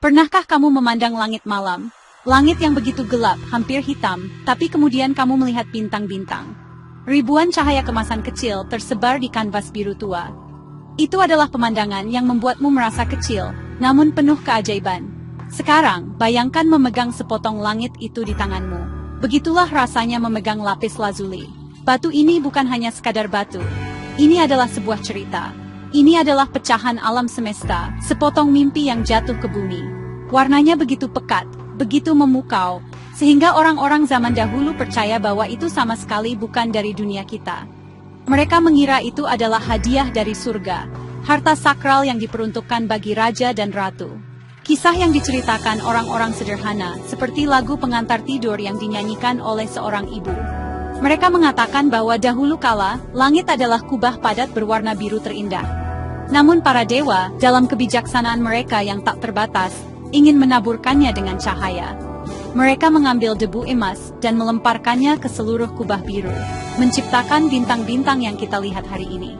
Pernahkah kamu memandang langit malam? Langit yang begitu gelap, hampir hitam, tapi kemudian kamu melihat bintang-bintang. Ribuan cahaya kemasan kecil tersebar di kanvas biru tua. Itu adalah pemandangan yang membuatmu merasa kecil, namun penuh keajaiban. Sekarang, bayangkan memegang sepotong langit itu di tanganmu. Begitulah rasanya memegang lapis lazuli. Batu ini bukan hanya sekadar batu. Ini adalah sebuah cerita. Ini adalah pecahan alam semesta, sepotong mimpi yang jatuh ke bumi. Warnanya begitu pekat, begitu memukau, sehingga orang-orang zaman dahulu percaya bahwa itu sama sekali bukan dari dunia kita. Mereka mengira itu adalah hadiah dari surga, harta sakral yang diperuntukkan bagi raja dan ratu. Kisah yang diceritakan orang-orang sederhana, seperti lagu pengantar tidur yang dinyanyikan oleh seorang ibu. Mereka mengatakan bahwa dahulu kala, langit adalah kubah padat berwarna biru terindah. Namun para dewa, dalam kebijaksanaan mereka yang tak terbatas, ingin menaburkannya dengan cahaya. Mereka mengambil debu emas dan melemparkannya ke seluruh kubah biru, menciptakan bintang-bintang yang kita lihat hari ini.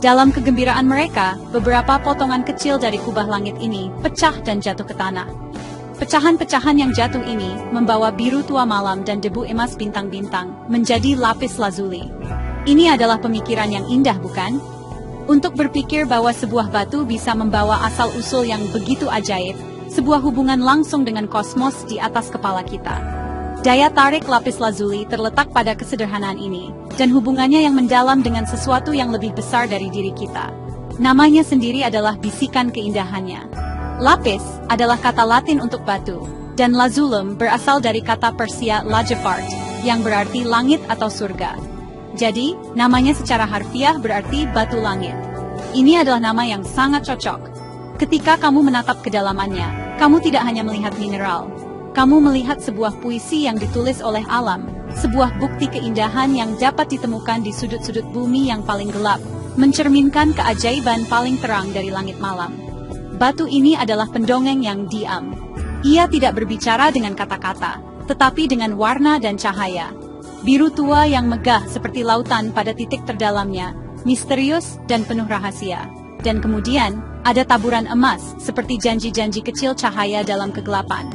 Dalam kegembiraan mereka, beberapa potongan kecil dari kubah langit ini pecah dan jatuh ke tanah. Pecahan-pecahan yang jatuh ini membawa biru tua malam dan debu emas bintang-bintang menjadi lapis lazuli. Ini adalah pemikiran yang indah, bukan? Untuk berpikir bahwa sebuah batu bisa membawa asal-usul yang begitu ajaib, sebuah hubungan langsung dengan kosmos di atas kepala kita. Daya tarik lapis lazuli terletak pada kesederhanaan ini, dan hubungannya yang mendalam dengan sesuatu yang lebih besar dari diri kita. Namanya sendiri adalah bisikan keindahannya. Lapis adalah kata Latin untuk batu, dan lazulum berasal dari kata Persia lajafart, yang berarti langit atau surga. Jadi, namanya secara harfiah berarti batu langit. Ini adalah nama yang sangat cocok. Ketika kamu menatap kedalamannya, kamu tidak hanya melihat mineral. Kamu melihat sebuah puisi yang ditulis oleh alam, sebuah bukti keindahan yang dapat ditemukan di sudut-sudut bumi yang paling gelap, mencerminkan keajaiban paling terang dari langit malam. Batu ini adalah pendongeng yang diam. Ia tidak berbicara dengan kata-kata, tetapi dengan warna dan cahaya. Biru tua yang megah seperti lautan pada titik terdalamnya, misterius dan penuh rahasia. Dan kemudian, ada taburan emas, seperti janji-janji kecil cahaya dalam kegelapan.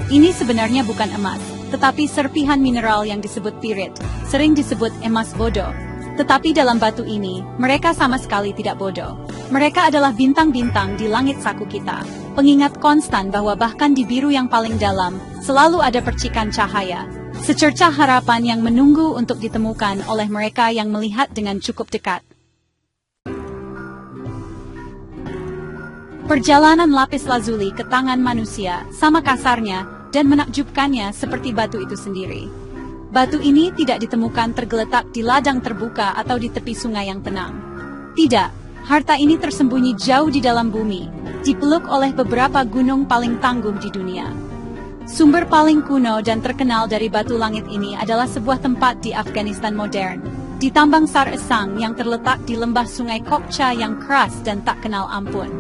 Ini sebenarnya bukan emas, tetapi serpihan mineral yang disebut pirit, sering disebut emas bodoh. Tetapi dalam batu ini, mereka sama sekali tidak bodoh. Mereka adalah bintang-bintang di langit saku kita, pengingat konstan bahwa bahkan di biru yang paling dalam, selalu ada percikan cahaya, secercah harapan yang menunggu untuk ditemukan oleh mereka yang melihat dengan cukup dekat. Perjalanan lapis lazuli ke tangan manusia sama kasarnya dan menakjubkannya seperti batu itu sendiri. Batu ini tidak ditemukan tergeletak di ladang terbuka atau di tepi sungai yang tenang. Tidak, harta ini tersembunyi jauh di dalam bumi, dipeluk oleh beberapa gunung paling tangguh di dunia. Sumber paling kuno dan terkenal dari batu langit ini adalah sebuah tempat di Afghanistan modern, di tambang Sar Esang yang terletak di lembah sungai Kokcha yang keras dan tak kenal ampun.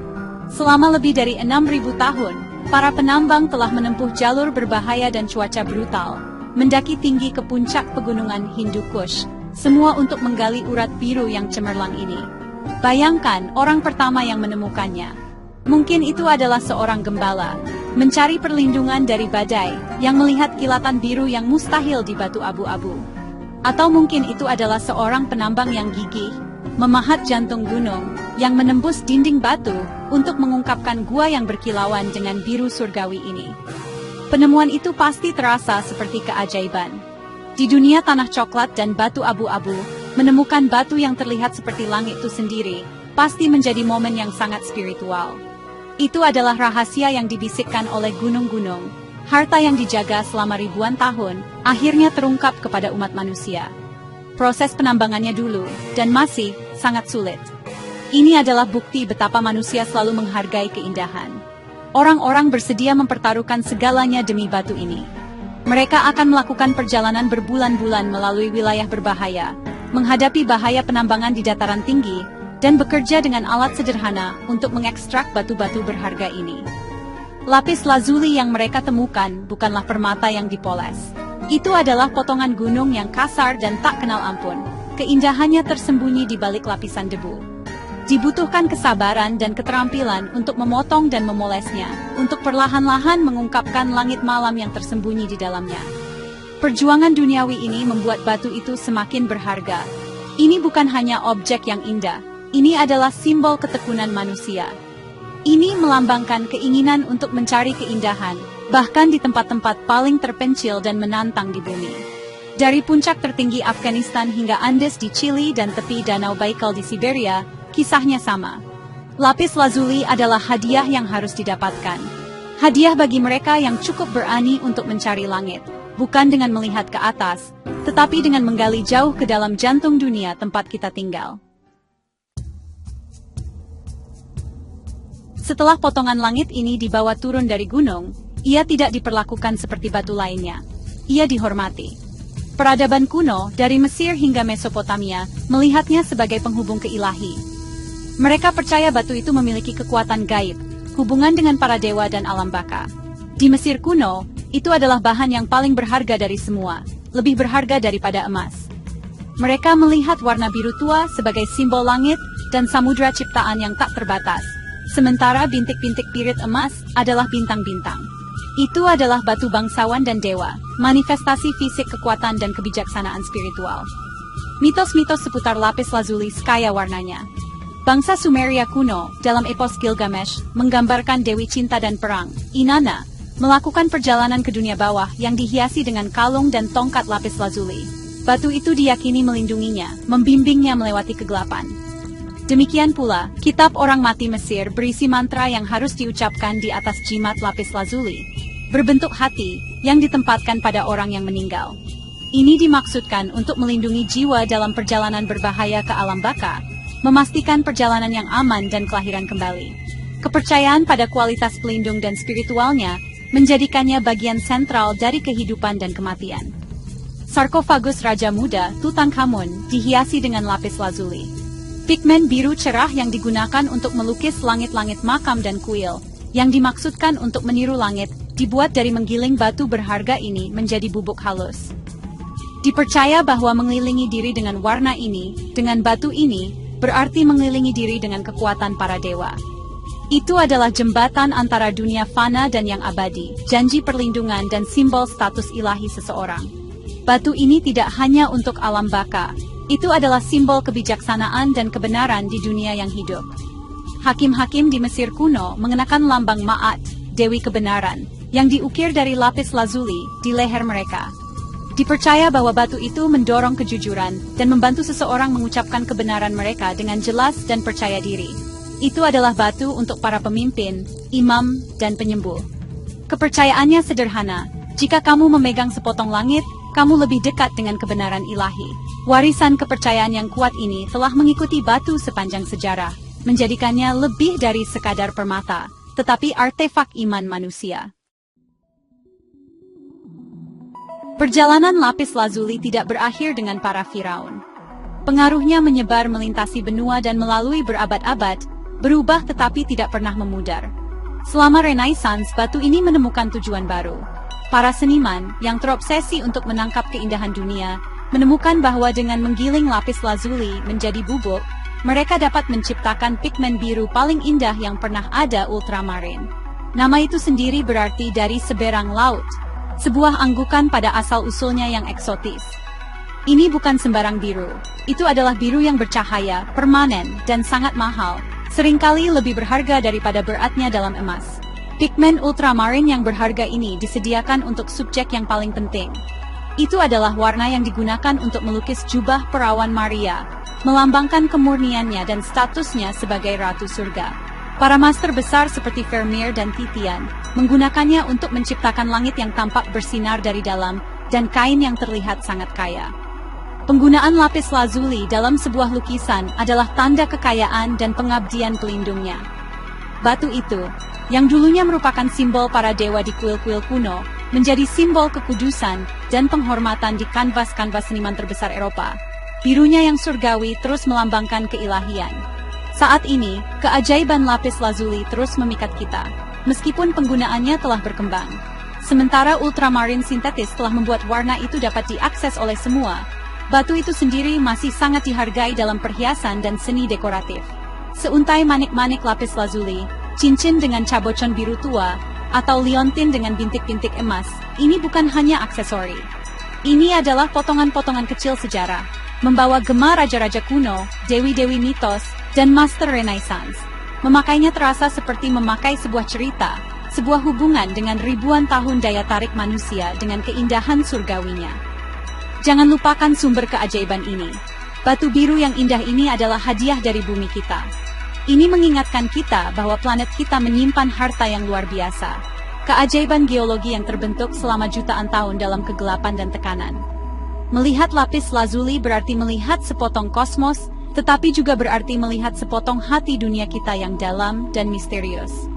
Selama lebih dari 6.000 tahun, para penambang telah menempuh jalur berbahaya dan cuaca brutal, mendaki tinggi ke puncak pegunungan Hindu Kush, semua untuk menggali urat biru yang cemerlang ini. Bayangkan orang pertama yang menemukannya. Mungkin itu adalah seorang gembala, mencari perlindungan dari badai, yang melihat kilatan biru yang mustahil di batu abu-abu. Atau mungkin itu adalah seorang penambang yang gigih, memahat jantung gunung, yang menembus dinding batu, untuk mengungkapkan gua yang berkilauan dengan biru surgawi ini. Penemuan itu pasti terasa seperti keajaiban. Di dunia tanah coklat dan batu abu-abu, menemukan batu yang terlihat seperti langit itu sendiri, pasti menjadi momen yang sangat spiritual. Itu adalah rahasia yang dibisikkan oleh gunung-gunung. Harta yang dijaga selama ribuan tahun, akhirnya terungkap kepada umat manusia. Proses penambangannya dulu, dan masih, sangat sulit. Ini adalah bukti betapa manusia selalu menghargai keindahan. Orang-orang bersedia mempertaruhkan segalanya demi batu ini. Mereka akan melakukan perjalanan berbulan-bulan melalui wilayah berbahaya, menghadapi bahaya penambangan di dataran tinggi, dan bekerja dengan alat sederhana untuk mengekstrak batu-batu berharga ini. Lapis lazuli yang mereka temukan bukanlah permata yang dipoles. Itu adalah potongan gunung yang kasar dan tak kenal ampun. Keindahannya tersembunyi di balik lapisan debu. Dibutuhkan kesabaran dan keterampilan untuk memotong dan memolesnya, untuk perlahan-lahan mengungkapkan langit malam yang tersembunyi di dalamnya. Perjuangan duniawi ini membuat batu itu semakin berharga. Ini bukan hanya objek yang indah, ini adalah simbol ketekunan manusia. Ini melambangkan keinginan untuk mencari keindahan, bahkan di tempat-tempat paling terpencil dan menantang di bumi. Dari puncak tertinggi Afghanistan hingga Andes di Chili dan tepi Danau Baikal di Siberia, kisahnya sama. Lapis lazuli adalah hadiah yang harus didapatkan. Hadiah bagi mereka yang cukup berani untuk mencari langit, bukan dengan melihat ke atas, tetapi dengan menggali jauh ke dalam jantung dunia tempat kita tinggal. Setelah potongan langit ini dibawa turun dari gunung, ia tidak diperlakukan seperti batu lainnya. Ia dihormati. Peradaban kuno, dari Mesir hingga Mesopotamia, melihatnya sebagai penghubung ke ilahi. Mereka percaya batu itu memiliki kekuatan gaib, hubungan dengan para dewa dan alam baka. Di Mesir kuno, itu adalah bahan yang paling berharga dari semua, lebih berharga daripada emas. Mereka melihat warna biru tua sebagai simbol langit dan samudra ciptaan yang tak terbatas, sementara bintik-bintik pirit emas adalah bintang-bintang. Itu adalah batu bangsawan dan dewa, manifestasi fisik kekuatan dan kebijaksanaan spiritual. Mitos-mitos seputar lapis lazuli kaya warnanya. Bangsa Sumeria kuno, dalam epos Gilgamesh, menggambarkan Dewi Cinta dan Perang, Inanna, melakukan perjalanan ke dunia bawah yang dihiasi dengan kalung dan tongkat lapis lazuli. Batu itu diyakini melindunginya, membimbingnya melewati kegelapan. Demikian pula, kitab orang mati Mesir berisi mantra yang harus diucapkan di atas jimat lapis lazuli, berbentuk hati, yang ditempatkan pada orang yang meninggal. Ini dimaksudkan untuk melindungi jiwa dalam perjalanan berbahaya ke alam baka, memastikan perjalanan yang aman dan kelahiran kembali. Kepercayaan pada kualitas pelindung dan spiritualnya menjadikannya bagian sentral dari kehidupan dan kematian. Sarkofagus Raja Muda, Tutankhamun, dihiasi dengan lapis lazuli. Pigmen biru cerah yang digunakan untuk melukis langit-langit makam dan kuil, yang dimaksudkan untuk meniru langit, dibuat dari menggiling batu berharga ini menjadi bubuk halus. Dipercaya bahwa mengelilingi diri dengan warna ini, dengan batu ini, berarti mengelilingi diri dengan kekuatan para dewa. Itu adalah jembatan antara dunia fana dan yang abadi, janji perlindungan dan simbol status ilahi seseorang. Batu ini tidak hanya untuk alam baka, itu adalah simbol kebijaksanaan dan kebenaran di dunia yang hidup. Hakim-hakim di Mesir kuno mengenakan lambang Ma'at, Dewi Kebenaran, yang diukir dari lapis lazuli di leher mereka. Dipercaya bahwa batu itu mendorong kejujuran dan membantu seseorang mengucapkan kebenaran mereka dengan jelas dan percaya diri. Itu adalah batu untuk para pemimpin, imam, dan penyembuh. Kepercayaannya sederhana, jika kamu memegang sepotong langit, kamu lebih dekat dengan kebenaran ilahi. Warisan kepercayaan yang kuat ini telah mengikuti batu sepanjang sejarah, menjadikannya lebih dari sekadar permata, tetapi artefak iman manusia. Perjalanan lapis lazuli tidak berakhir dengan para Firaun. Pengaruhnya menyebar melintasi benua dan melalui berabad-abad, berubah tetapi tidak pernah memudar. Selama Renaissance, batu ini menemukan tujuan baru. Para seniman, yang terobsesi untuk menangkap keindahan dunia, menemukan bahwa dengan menggiling lapis lazuli menjadi bubuk, mereka dapat menciptakan pigmen biru paling indah yang pernah ada, ultramarin. Nama itu sendiri berarti dari seberang laut. Sebuah anggukan pada asal-usulnya yang eksotis. Ini bukan sembarang biru. Itu adalah biru yang bercahaya, permanen, dan sangat mahal. Seringkali lebih berharga daripada beratnya dalam emas. Pigmen ultramarin yang berharga ini disediakan untuk subjek yang paling penting. Itu adalah warna yang digunakan untuk melukis jubah perawan Maria, melambangkan kemurniannya dan statusnya sebagai ratu surga. Para master besar seperti Vermeer dan Titian menggunakannya untuk menciptakan langit yang tampak bersinar dari dalam dan kain yang terlihat sangat kaya. Penggunaan lapis lazuli dalam sebuah lukisan adalah tanda kekayaan dan pengabdian pelindungnya. Batu itu, yang dulunya merupakan simbol para dewa di kuil-kuil kuno, menjadi simbol kekudusan dan penghormatan di kanvas-kanvas seniman terbesar Eropa. Birunya yang surgawi terus melambangkan keilahian. Saat ini, keajaiban lapis lazuli terus memikat kita, meskipun penggunaannya telah berkembang. Sementara ultramarin sintetis telah membuat warna itu dapat diakses oleh semua, batu itu sendiri masih sangat dihargai dalam perhiasan dan seni dekoratif. Seuntai manik-manik lapis lazuli, cincin dengan cabocon biru tua, atau liontin dengan bintik-bintik emas, ini bukan hanya aksesori. Ini adalah potongan-potongan kecil sejarah, membawa gema raja-raja kuno, dewi-dewi mitos, dan master renaissance. Memakainya terasa seperti memakai sebuah cerita, sebuah hubungan dengan ribuan tahun daya tarik manusia dengan keindahan surgawinya. Jangan lupakan sumber keajaiban ini. Batu biru yang indah ini adalah hadiah dari bumi kita. Ini mengingatkan kita bahwa planet kita menyimpan harta yang luar biasa. Keajaiban geologi yang terbentuk selama jutaan tahun dalam kegelapan dan tekanan. Melihat lapis lazuli berarti melihat sepotong kosmos, tetapi juga berarti melihat sepotong hati dunia kita yang dalam dan misterius.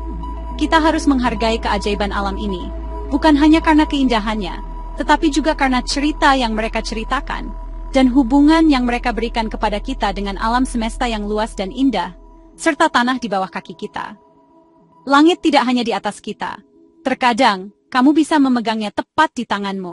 Kita harus menghargai keajaiban alam ini, bukan hanya karena keindahannya, tetapi juga karena cerita yang mereka ceritakan, dan hubungan yang mereka berikan kepada kita dengan alam semesta yang luas dan indah, serta tanah di bawah kaki kita. Langit tidak hanya di atas kita. Terkadang, kamu bisa memegangnya tepat di tanganmu.